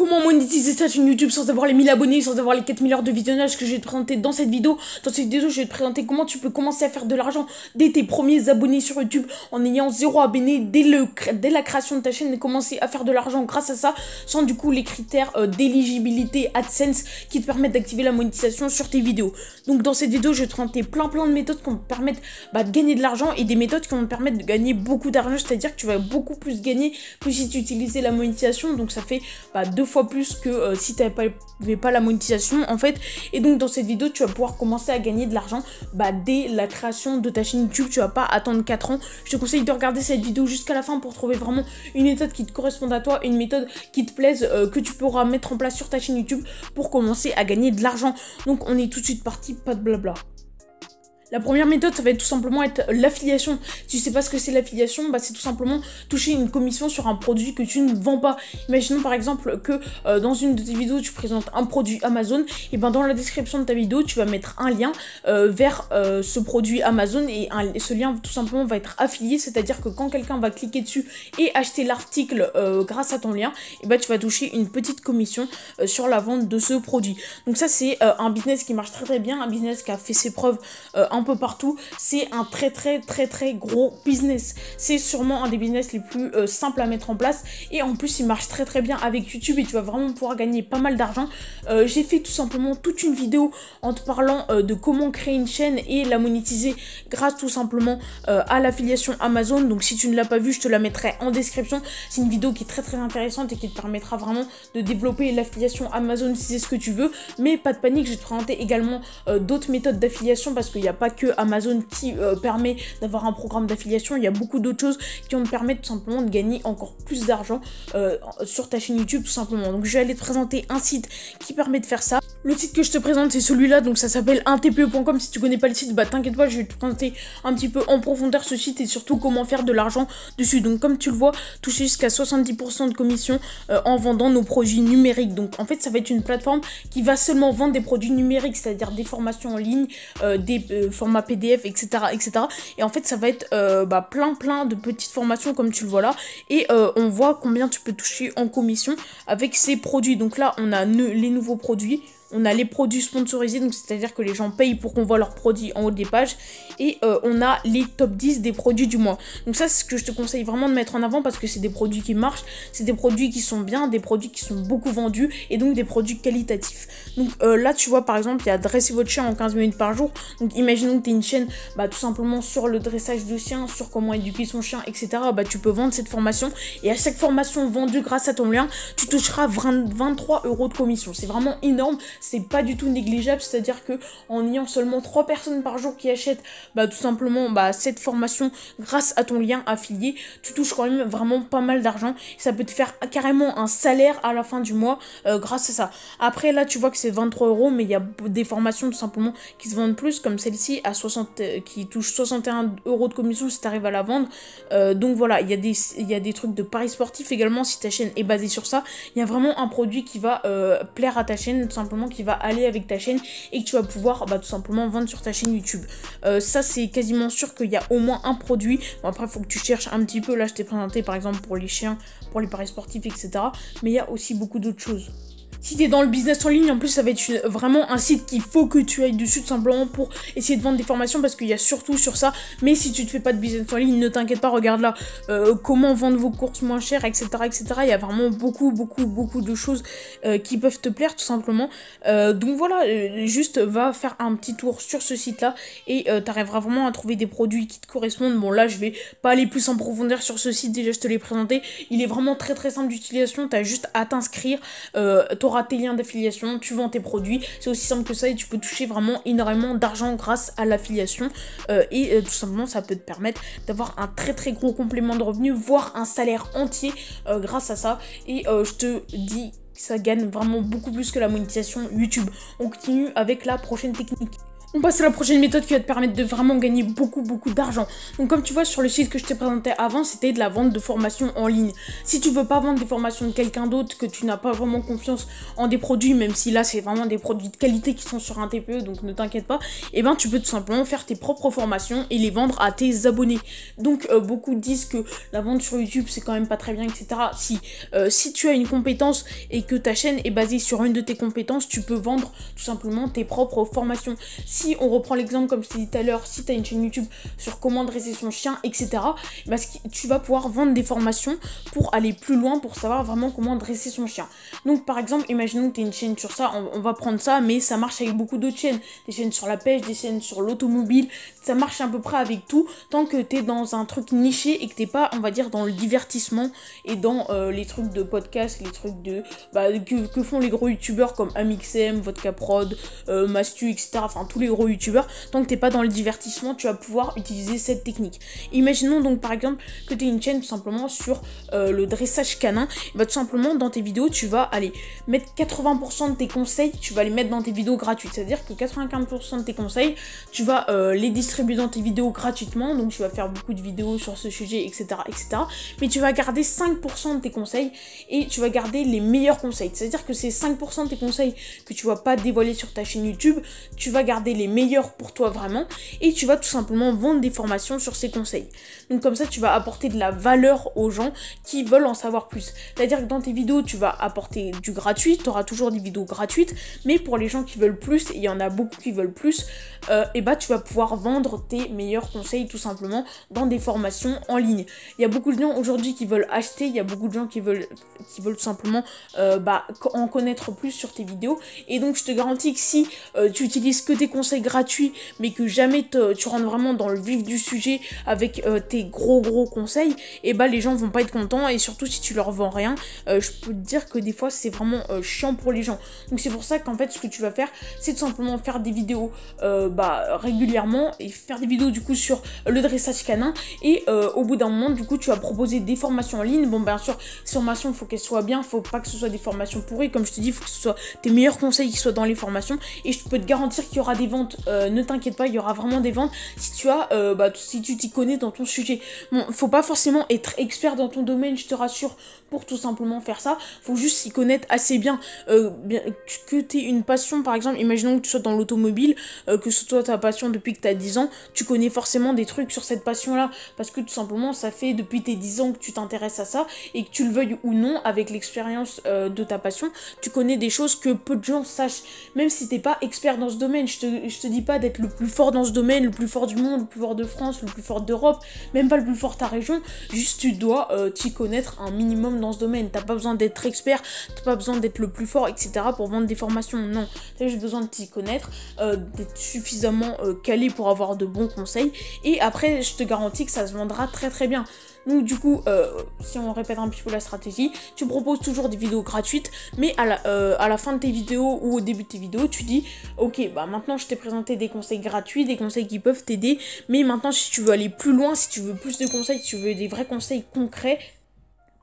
Comment monétiser sa chaîne YouTube sans avoir les 1000 abonnés, sans avoir les 4000 heures de visionnage que je vais te présenter dans cette vidéo. Dans cette vidéo, je vais te présenter comment tu peux commencer à faire de l'argent dès tes premiers abonnés sur YouTube en ayant 0 abonnés dès la création de ta chaîne et commencer à faire de l'argent grâce à ça sans du coup les critères d'éligibilité AdSense qui te permettent d'activer la monétisation sur tes vidéos. Donc dans cette vidéo, je vais te présenter plein de méthodes qui vont te permettre de gagner de l'argent et des méthodes qui vont te permettre de gagner beaucoup d'argent, c'est-à-dire que tu vas beaucoup plus gagner que si tu utilisais la monétisation. Donc ça fait 2 fois plus que si tu n'avais pas la monétisation en fait. Et donc dans cette vidéo, tu vas pouvoir commencer à gagner de l'argent dès la création de ta chaîne YouTube. Tu vas pas attendre 4 ans. Je te conseille de regarder cette vidéo jusqu'à la fin pour trouver vraiment une méthode qui te corresponde à toi, une méthode qui te plaise, que tu pourras mettre en place sur ta chaîne YouTube pour commencer à gagner de l'argent. Donc on est tout de suite parti, pas de blabla. La première méthode, ça va tout simplement être l'affiliation. Si tu sais pas ce que c'est l'affiliation, c'est tout simplement toucher une commission sur un produit que tu ne vends pas. Imaginons par exemple que dans une de tes vidéos, tu présentes un produit Amazon, et dans la description de ta vidéo, tu vas mettre un lien vers ce produit Amazon et ce lien tout simplement va être affilié, c'est-à-dire que quand quelqu'un va cliquer dessus et acheter l'article grâce à ton lien, tu vas toucher une petite commission sur la vente de ce produit. Donc ça c'est un business qui marche très bien, un business qui a fait ses preuves un peu partout. C'est un très gros business. C'est sûrement un des business les plus simples à mettre en place et en plus il marche très bien avec YouTube et tu vas vraiment pouvoir gagner pas mal d'argent. J'ai fait tout simplement toute une vidéo en te parlant de comment créer une chaîne et la monétiser grâce tout simplement à l'affiliation Amazon. Donc si tu ne l'as pas vue, je te la mettrai en description. C'est une vidéo qui est très intéressante et qui te permettra vraiment de développer l'affiliation Amazon si c'est ce que tu veux. Mais pas de panique, je vais te présenter également d'autres méthodes d'affiliation parce qu'il n'y a pas que Amazon qui permet d'avoir un programme d'affiliation, il y a beaucoup d'autres choses qui vont te permettre tout simplement de gagner encore plus d'argent sur ta chaîne YouTube tout simplement. Donc je vais aller te présenter un site qui permet de faire ça. Le site que je te présente c'est celui-là, donc ça s'appelle 1tpe.com. Si tu connais pas le site, t'inquiète pas, je vais te présenter un petit peu en profondeur ce site et surtout comment faire de l'argent dessus. Donc comme tu le vois, toucher jusqu'à 70% de commission en vendant nos produits numériques. Donc en fait ça va être une plateforme qui va seulement vendre des produits numériques, c'est-à-dire des formations en ligne, des format PDF, etc. Et en fait, ça va être plein de petites formations comme tu le vois là. Et on voit combien tu peux toucher en commission avec ces produits. Donc là, on a les nouveaux produits. On a les produits sponsorisés, donc c'est-à-dire que les gens payent pour qu'on voit leurs produits en haut des pages. Et on a les top 10 des produits du mois. Donc ça, c'est ce que je te conseille vraiment de mettre en avant parce que c'est des produits qui marchent, c'est des produits qui sont bien, des produits qui sont beaucoup vendus et donc des produits qualitatifs. Donc là, tu vois, par exemple, il y a dresser votre chien en 15 minutes par jour. Donc imaginons que tu es une chaîne tout simplement sur le dressage de chien, sur comment éduquer son chien, etc. Tu peux vendre cette formation et à chaque formation vendue grâce à ton lien, tu toucheras 23 € de commission. C'est vraiment énorme. C'est pas du tout négligeable, c'est-à-dire que en ayant seulement 3 personnes par jour qui achètent tout simplement cette formation grâce à ton lien affilié, tu touches quand même vraiment pas mal d'argent. Ça peut te faire carrément un salaire à la fin du mois grâce à ça. Après là tu vois que c'est 23 €, mais il y a des formations tout simplement qui se vendent plus, comme celle-ci à qui touche 61 € de commission si tu arrives à la vendre. Donc voilà, il y a des trucs de paris sportifs également si ta chaîne est basée sur ça. Il y a vraiment un produit qui va plaire à ta chaîne, tout simplement qui va aller avec ta chaîne et que tu vas pouvoir tout simplement vendre sur ta chaîne YouTube. Ça c'est quasiment sûr qu'il y a au moins un produit. Bon, après il faut que tu cherches un petit peu. Là je t'ai présenté par exemple pour les chiens, pour les paris sportifs, etc. Mais il y a aussi beaucoup d'autres choses. Si tu es dans le business en ligne, en plus ça va être vraiment un site qu'il faut que tu ailles dessus tout simplement pour essayer de vendre des formations parce qu'il y a surtout sur ça. Mais si tu ne fais pas de business en ligne, ne t'inquiète pas, regarde là, comment vendre vos courses moins chères, etc. Il y a vraiment beaucoup de choses qui peuvent te plaire tout simplement. Donc voilà, juste va faire un petit tour sur ce site là et tu arriveras vraiment à trouver des produits qui te correspondent. Bon là je vais pas aller plus en profondeur sur ce site, déjà je te l'ai présenté. Il est vraiment très simple d'utilisation, tu as juste à t'inscrire, t'auras tes liens d'affiliation, tu vends tes produits, c'est aussi simple que ça et tu peux toucher vraiment énormément d'argent grâce à l'affiliation et tout simplement ça peut te permettre d'avoir un très gros complément de revenus, voire un salaire entier grâce à ça et je te dis ça gagne vraiment beaucoup plus que la monétisation YouTube. On continue avec la prochaine technique. On passe à la prochaine méthode qui va te permettre de vraiment gagner beaucoup d'argent. Donc comme tu vois sur le site que je t'ai présenté avant, c'était de la vente de formations en ligne. Si tu veux pas vendre des formations de quelqu'un d'autre, que tu n'as pas vraiment confiance en des produits, même si là c'est vraiment des produits de qualité qui sont sur un TPE, donc ne t'inquiète pas, et ben tu peux tout simplement faire tes propres formations et les vendre à tes abonnés. Donc beaucoup disent que la vente sur YouTube c'est quand même pas très bien, etc. Si tu as une compétence et que ta chaîne est basée sur une de tes compétences, tu peux vendre tout simplement tes propres formations. Si on reprend l'exemple comme je t'ai dit tout à l'heure, si tu as une chaîne YouTube sur comment dresser son chien, etc., bah, tu vas pouvoir vendre des formations pour aller plus loin, pour savoir vraiment comment dresser son chien. Donc par exemple, imaginons que tu as une chaîne sur ça, on va prendre ça, mais ça marche avec beaucoup d'autres chaînes. Des chaînes sur la pêche, des chaînes sur l'automobile, ça marche à peu près avec tout, tant que tu es dans un truc niché et que tu n'es pas, on va dire, dans le divertissement et dans les trucs de podcast, les trucs de que font les gros youtubeurs comme Amixem, Vodka Prod, Mastu, etc. Enfin tous les gros youtubeurs, tant que t'es pas dans le divertissement, tu vas pouvoir utiliser cette technique. Imaginons donc par exemple que tu es une chaîne tout simplement sur le dressage canin, et bah tout simplement dans tes vidéos tu vas aller mettre 80% de tes conseils, tu vas les mettre dans tes vidéos gratuites, c'est-à-dire que 95% de tes conseils, tu vas les distribuer dans tes vidéos gratuitement, donc tu vas faire beaucoup de vidéos sur ce sujet, etc. Mais tu vas garder 5% de tes conseils et tu vas garder les meilleurs conseils, c'est-à-dire que ces 5% de tes conseils que tu vas pas dévoiler sur ta chaîne YouTube, tu vas garder les meilleurs pour toi vraiment et tu vas tout simplement vendre des formations sur ces conseils. Donc comme ça tu vas apporter de la valeur aux gens qui veulent en savoir plus. C'est-à-dire que dans tes vidéos tu vas apporter du gratuit, tu auras toujours des vidéos gratuites, mais pour les gens qui veulent plus, et il y en a beaucoup qui veulent plus, et bah tu vas pouvoir vendre tes meilleurs conseils tout simplement dans des formations en ligne. Il y a beaucoup de gens aujourd'hui qui veulent acheter, il y a beaucoup de gens qui veulent tout simplement en connaître plus sur tes vidéos, et donc je te garantis que si tu utilises que tes conseils gratuits mais que jamais tu rentres vraiment dans le vif du sujet avec tes gros conseils, et bah les gens vont pas être contents, et surtout si tu leur vends rien, je peux te dire que des fois c'est vraiment chiant pour les gens. Donc c'est pour ça qu'en fait ce que tu vas faire, c'est tout simplement faire des vidéos régulièrement et faire des vidéos du coup sur le dressage canin, et au bout d'un moment du coup tu vas proposer des formations en ligne. Bon bien sûr, ces formations il faut qu'elles soient bien, faut pas que ce soit des formations pourries, comme je te dis, il faut que ce soit tes meilleurs conseils qui soient dans les formations, et je peux te garantir qu'il y aura des ventes, ne t'inquiète pas, il y aura vraiment des ventes si tu as si tu t'y connais dans ton sujet. Bon, faut pas forcément être expert dans ton domaine, je te rassure, pour tout simplement faire ça, faut juste s'y connaître assez bien, que tu aies une passion. Par exemple, imaginons que tu sois dans l'automobile, que ce soit ta passion depuis que tu as 10 ans, tu connais forcément des trucs sur cette passion là, parce que tout simplement ça fait depuis tes 10 ans que tu t'intéresses à ça, et que tu le veuilles ou non, avec l'expérience de ta passion, tu connais des choses que peu de gens sachent, même si t'es pas expert dans ce domaine. Je te dis pas d'être le plus fort dans ce domaine, le plus fort du monde, le plus fort de France, le plus fort d'Europe, même pas le plus fort de ta région, juste tu dois t'y connaître un minimum dans ce domaine. T'as pas besoin d'être expert, t'as pas besoin d'être le plus fort, etc. pour vendre des formations, non. T'as juste besoin de t'y connaître, d'être suffisamment calé pour avoir de bons conseils, et après je te garantis que ça se vendra très bien. Donc du coup, si on répète un petit peu la stratégie, tu proposes toujours des vidéos gratuites, mais à la fin de tes vidéos ou au début de tes vidéos, tu dis ok, bah maintenant je t'ai présenté des conseils gratuits, des conseils qui peuvent t'aider, mais maintenant si tu veux aller plus loin, si tu veux plus de conseils, si tu veux des vrais conseils concrets,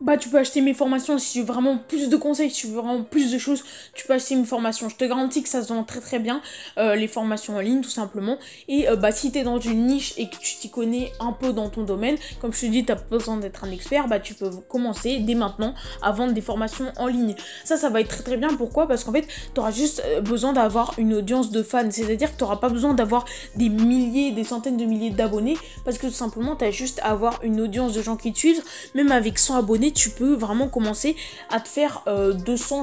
bah tu peux acheter mes formations. Si tu veux vraiment plus de conseils, si tu veux vraiment plus de choses, tu peux acheter mes formations. Je te garantis que ça se vend très bien, les formations en ligne tout simplement. Et si t'es dans une niche et que tu t'y connais un peu dans ton domaine, comme je te dis, t'as pas besoin d'être un expert, tu peux commencer dès maintenant à vendre des formations en ligne. Ça va être très bien. Pourquoi ? Parce qu'en fait t'auras juste besoin d'avoir une audience de fans, c'est-à-dire que t'auras pas besoin d'avoir des milliers, des centaines de milliers d'abonnés, parce que tout simplement t'as juste à avoir une audience de gens qui te suivent. Même avec 100 abonnés, tu peux vraiment commencer à te faire 200,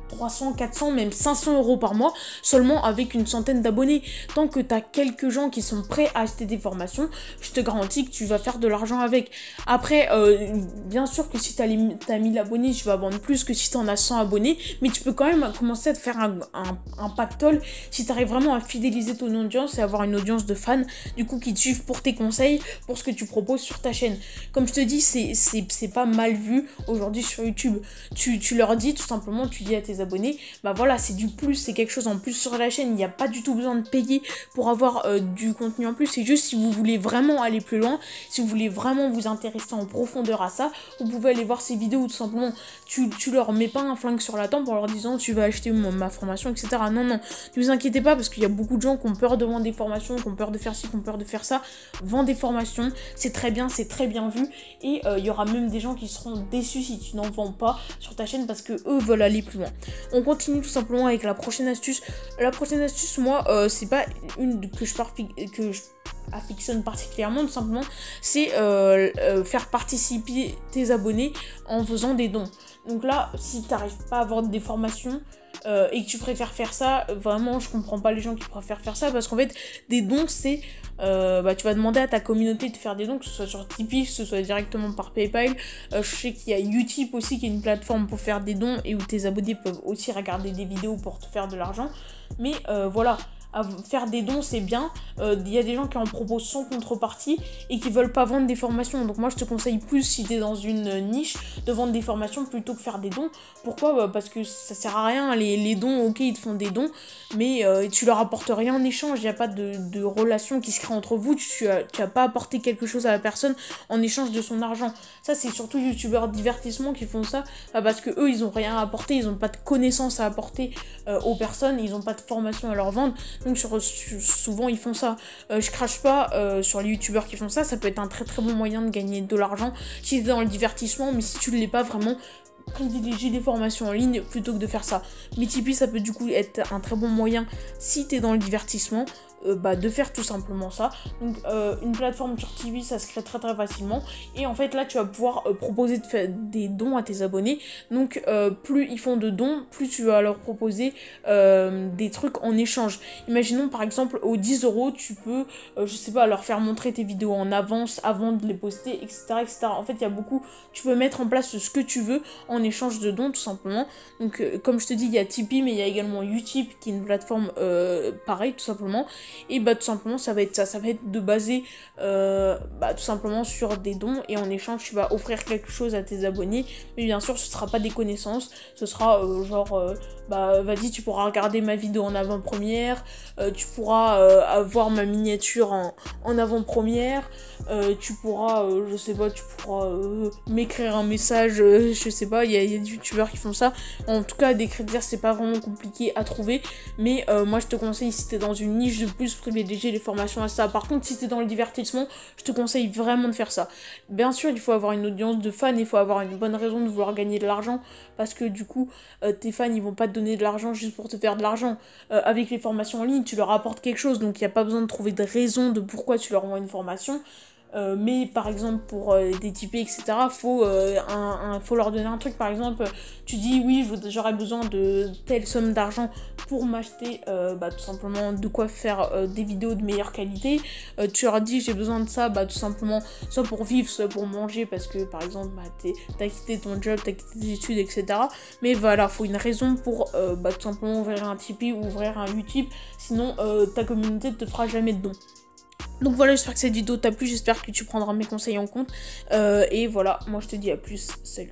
300, 400, même 500 € par mois, seulement avec une centaine d'abonnés. Tant que tu as quelques gens qui sont prêts à acheter des formations, je te garantis que tu vas faire de l'argent avec. Après, bien sûr que si tu as 1000 abonnés, tu vas vendre plus que si tu en as 100 abonnés, mais tu peux quand même commencer à te faire un pactole si tu arrives vraiment à fidéliser ton audience et avoir une audience de fans, du coup, qui te suivent pour tes conseils, pour ce que tu proposes sur ta chaîne. Comme je te dis, c'est pas mal vu aujourd'hui sur YouTube. Tu leur dis tout simplement, tu dis à tes tes abonnés, bah voilà, c'est du plus, c'est quelque chose en plus sur la chaîne. Il n'y a pas du tout besoin de payer pour avoir du contenu en plus. C'est juste si vous voulez vraiment aller plus loin, si vous voulez vraiment vous intéresser en profondeur à ça, vous pouvez aller voir ces vidéos où tout simplement tu leur mets pas un flingue sur la tempe en leur disant tu vas acheter ma formation, etc. Non, non, ne vous inquiétez pas, parce qu'il y a beaucoup de gens qui ont peur de vendre des formations, qui ont peur de faire ci, qui ont peur de faire ça. Vends des formations, c'est très bien vu, et il y aura même des gens qui seront déçus si tu n'en vends pas sur ta chaîne parce que eux veulent aller plus loin. On continue tout simplement avec la prochaine astuce. La prochaine astuce, moi, c'est pas une que je affectionne particulièrement, tout simplement, c'est faire participer tes abonnés en faisant des dons. Donc là, si tu n'arrives pas à vendre des formations et que tu préfères faire ça, vraiment je comprends pas les gens qui préfèrent faire ça, parce qu'en fait des dons c'est tu vas demander à ta communauté de faire des dons, que ce soit sur Tipeee, que ce soit directement par PayPal. Je sais qu'il y a Utip aussi, qui est une plateforme pour faire des dons et où tes abonnés peuvent aussi regarder des vidéos pour te faire de l'argent. Mais voilà, faire des dons c'est bien. Il y a des gens qui en proposent sans contrepartie et qui veulent pas vendre des formations, donc moi je te conseille plus, si t'es dans une niche, de vendre des formations plutôt que faire des dons. Pourquoi ? Parce que ça sert à rien, les dons, ok, ils te font des dons, mais tu leur apportes rien en échange. Il n'y a pas de relation qui se crée entre vous, tu as pas apporté quelque chose à la personne en échange de son argent. Ça c'est surtout youtubeurs divertissement qui font ça, parce que eux ils ont rien à apporter, ils ont pas de connaissances à apporter aux personnes, ils ont pas de formation à leur vendre. Donc souvent ils font ça. Je crache pas sur les youtubeurs qui font ça, ça peut être un très très bon moyen de gagner de l'argent si t'es dans le divertissement, mais si tu ne l'es pas, vraiment privilégier des formations en ligne plutôt que de faire ça. Mais Tipeee, ça peut du coup être un très bon moyen si t'es dans le divertissement, de faire tout simplement ça. Donc une plateforme sur Tipeee, ça se crée très très facilement, et en fait là tu vas pouvoir proposer de faire des dons à tes abonnés. Donc plus ils font de dons, plus tu vas leur proposer des trucs en échange. Imaginons par exemple aux 10 €, tu peux je sais pas, leur faire montrer tes vidéos en avance avant de les poster, etc., etc. En fait il y a beaucoup, tu peux mettre en place ce que tu veux en échange de dons tout simplement. Donc comme je te dis, il y a Tipeee, mais il y a également Utip qui est une plateforme pareil tout simplement. Et tout simplement ça va être de baser tout simplement sur des dons, et en échange tu vas offrir quelque chose à tes abonnés. Mais bien sûr ce sera pas des connaissances, ce sera vas-y, tu pourras regarder ma vidéo en avant-première, tu pourras avoir ma miniature en avant-première, tu pourras m'écrire un message, je sais pas, il y a des youtubeurs qui font ça. En tout cas des critères, c'est pas vraiment compliqué à trouver, mais moi je te conseille, si t'es dans une niche, de plus privilégier les formations à ça. Par contre si t'es dans le divertissement, je te conseille vraiment de faire ça. Bien sûr il faut avoir une audience de fans, il faut avoir une bonne raison de vouloir gagner de l'argent, parce que du coup tes fans ils vont pas te donner de l'argent juste pour te faire de l'argent. Avec les formations en ligne tu leur apportes quelque chose, donc il n'y a pas besoin de trouver de raison de pourquoi tu leur envoies une formation. Mais par exemple pour des Tipeee, etc., faut leur donner un truc. Par exemple tu dis oui, j'aurais besoin de telle somme d'argent pour m'acheter tout simplement de quoi faire des vidéos de meilleure qualité. Tu leur dis j'ai besoin de ça, tout simplement soit pour vivre, soit pour manger, parce que par exemple t'as quitté ton job, t'as quitté tes études, etc. Mais voilà, faut une raison pour tout simplement ouvrir un Tipeee ou ouvrir un Utip, sinon ta communauté ne te fera jamais de dons. Donc voilà, j'espère que cette vidéo t'a plu, j'espère que tu prendras mes conseils en compte. Et voilà, moi je te dis à plus, salut.